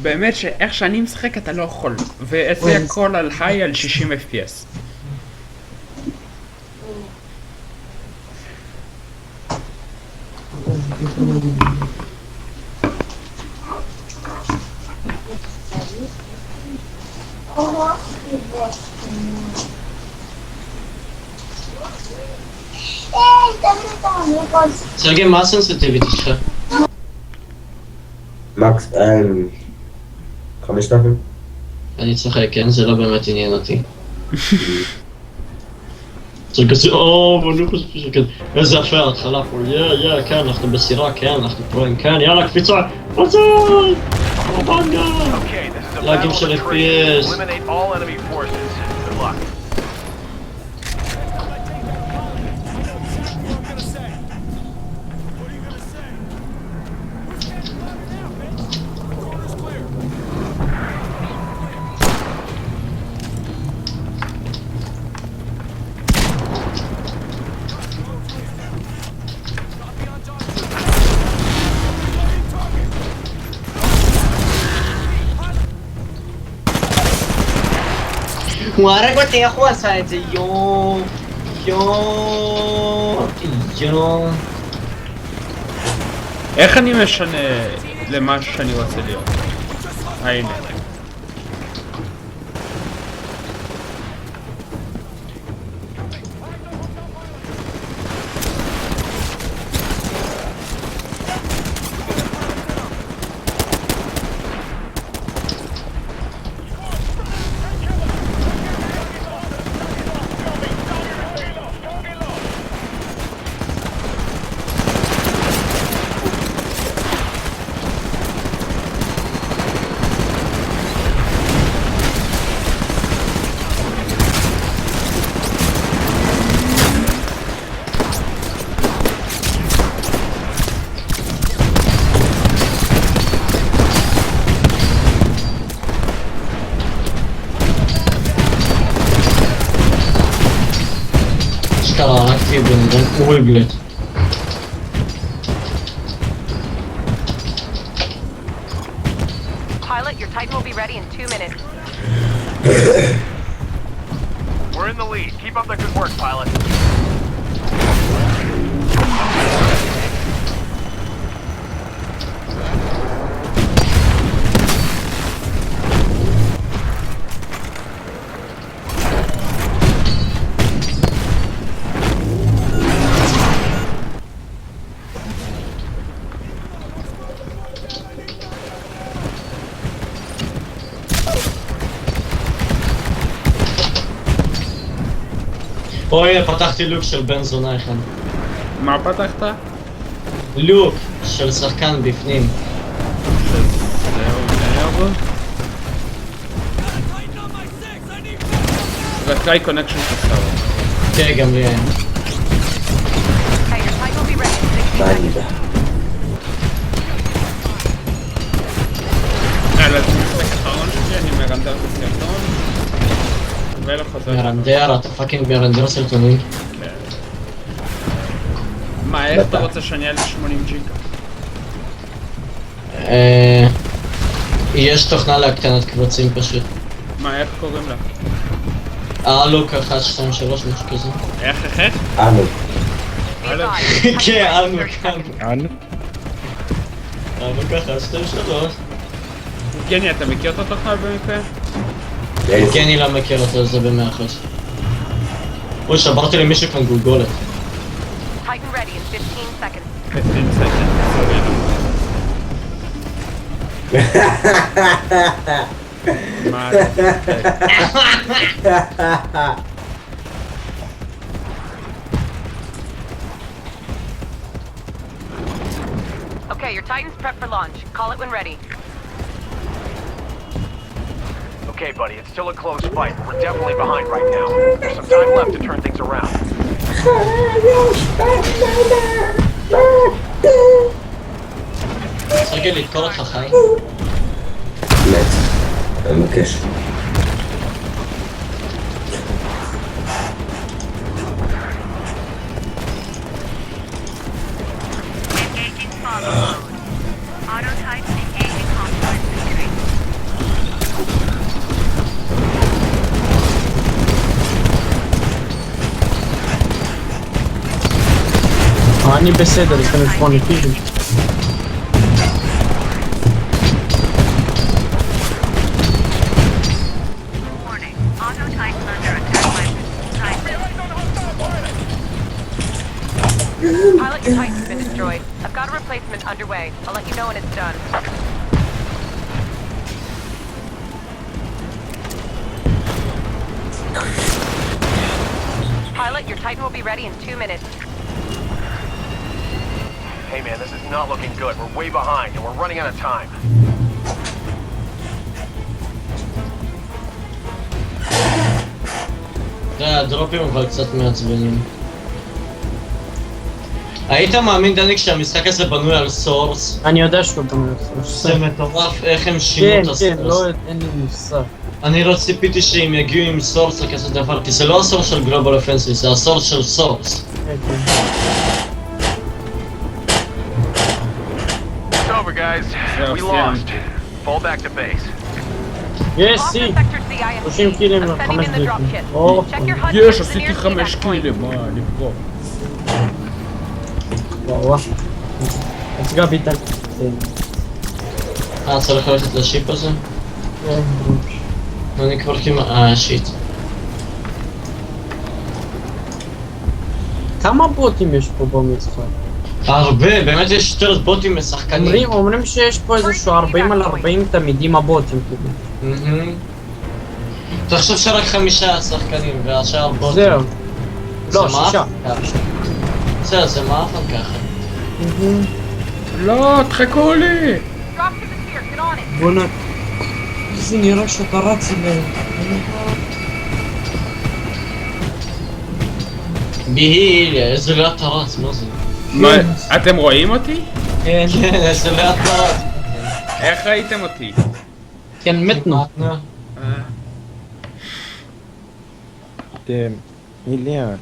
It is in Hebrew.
באמת שאיך שאני משחק אתה לא יכול, ואצלי הכל על היי על 60 FPS. סרגי, מה הסנסיטיביטי שלך? מקס, 5,000? אני צוחק, כן? זה לא באמת עניין אותי. זה כזה, ואני חושב שכן, איזה יפה ההתחלה פה, כן, אנחנו בסירה, כן, אנחנו פרועים, כן, יאללה, קפיצה, בצד! רבנגה! לאגים של FPS. הוא הרג אותי, איך הוא עשה את זה? יואו. איך אני משנה למה שאני רוצה להיות? הנה. אשכרה, הרגתי בן אדם כמו ריבלט. Pilot, your Titan will be ready in 2 minutes. We're in the lead. Keep up the good work, pilot. אוי, פתחתי לוק של בן זונה אחד. מה פתחת? לוק של שחקן בפנים. זה טריי קונקשן של סאו. כן, גם לי. Okay, your Titan will be ready in 60 מה אני seconds. יודע? יאללה, זה משחק אחרון שלי, אני מרנדר את הסרטון. ולא חוזר. מרנדר, אתה פאקינג מרנדר סרטונים. מה, איך אתה רוצה שאני אעלה 80 ג'יגה? יש תוכנה להקטנת קבצים פשוט. מה, איך קוראים לה? לוק 1, 2, 3, משהו כזה. איך? אנו. Be advised, your Titan כן, will be ready in 30 seconds. לוק 1, 2, 3. גני, אתה מכיר את התוכנה במקרה? יש. כן, אני לא מכיר אותו, זה ב100%. אוי, שברתי למישהו כאן גולגולת. Titan ready in 15 seconds. 15 seconds. מה זה? Okay, your Titan's prepped for launch. Call it when ready. Okay, buddy, it's still a close fight, but we're definitely behind right now. There's some time left to turn things around. סרגל, לתקול אותך חי. מת. אני מבקש. Engaging follow mode. Auto types engaging conflict. אני בסדר, יש לנו 8 קילים. Pilot, your Titan's been destroyed. I've got a replacement underway. I'll let you know when it's done. Pilot, your Titan will be ready in 2 minutes. Hey man, this is not looking good. We're way behind and we're running out of time. הדרופים אבל קצת מעצבנים. היית מאמין דני כשהמשחק הזה בנוי על סורס? אני יודע שהוא גם לא זה מטורף איך הם שינו כן, את כן, הסורס. לא, אין לי מושג. אני לא ציפיתי שהם יגיעו עם סורס לכזה דבר, כי זה לא הסורס של גלובל אופנסיב, זה הסורס של סורס. כן, כן. It's over, guys. We lost. Fall back to base. יש, Off סי! to Sector C, ISC. 30 קילים I'm sending ל-5 in the drop דקות. kit. או, Check your HUD יש, to the עשיתי nearest 5 evac point. קילים, מה, לבחור. וואו. אז גבי איתן. צריך ללכת לשיפ הזה? אני כבר כמעט... שיט. כמה בוטים יש פה במשחק? הרבה, באמת יש יותר בוטים משחקנים. אומרים שיש פה איזשהו 40 על 40 תמיד עם הבוטים כאילו. תחשוב שרק 5 שחקנים והשאר בוטים. זהו. לא, זה מאפן 6. בסדר, זה מאפן ככה. לא, תחכו לי! Drop to the sphere, get on it. בוא'נה. איזה נראה שאתה רץ אליהם. בהיל, איזה לאט אתה רץ, מה זה? מה, אתם רואים אותי? כן, כן, איזה לאט אתה רץ. איך ראיתם אותי? כן, מתנו. Damn. Milliard.